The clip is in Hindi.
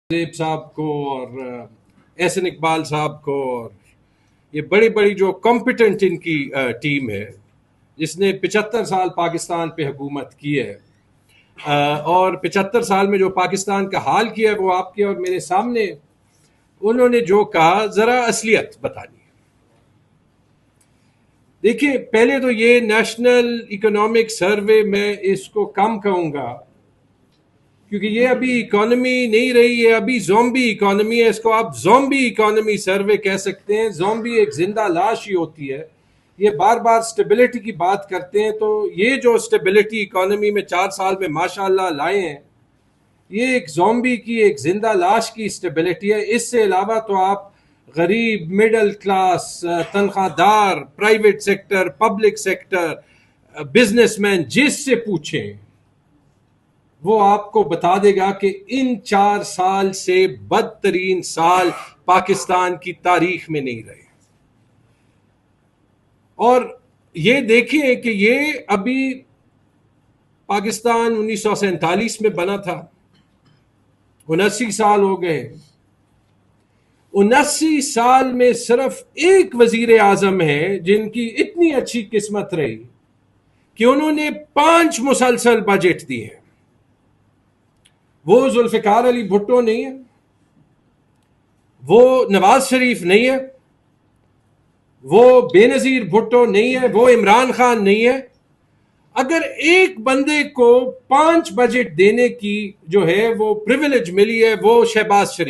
जेब साहब को और एहसन इकबाल साहब को और ये बड़ी बड़ी जो कॉम्पिटेंट इनकी टीम है जिसने 75 साल पाकिस्तान पे हुकूमत की है। और 75 साल में जो पाकिस्तान का हाल किया है वो आपके और मेरे सामने उन्होंने जो कहा, जरा असलियत बतानी है। देखिए, पहले तो ये नेशनल इकोनॉमिक सर्वे मैं इसको कम कहूँगा क्योंकि ये अभी इकोनॉमी नहीं रही है, अभी ज़ॉम्बी इकोनॉमी है। इसको आप ज़ॉम्बी इकोनॉमी सर्वे कह सकते हैं। ज़ॉम्बी एक जिंदा लाश ही होती है। ये बार बार स्टेबिलिटी की बात करते हैं, तो ये जो स्टेबिलिटी इकोनॉमी में 4 साल में माशाल्लाह लाए हैं, ये एक ज़ॉम्बी की, एक जिंदा लाश की स्टेबिलिटी है। इससे अलावा तो आप गरीब, मिडिल क्लास, तनख्वाहदार, private sector, public sector, businessman, जिससे पूछें वो आपको बता देगा कि इन 4 साल से बदतरीन साल पाकिस्तान की तारीख में नहीं रहे। और ये देखिए कि ये अभी पाकिस्तान 1947 में बना था, 79 साल हो गए। 79 साल में सिर्फ एक वजीर आजम है जिनकी इतनी अच्छी किस्मत रही कि उन्होंने 5 मुसलसल बजट दिए हैं। वो जुल्फिकार अली भुट्टो नहीं है, वो नवाज शरीफ नहीं है, वो बेनजीर भुट्टो नहीं है, वो इमरान खान नहीं है। अगर एक बंदे को 5 बजट देने की जो है वो प्रिविलेज मिली है, वो शहबाज शरीफ।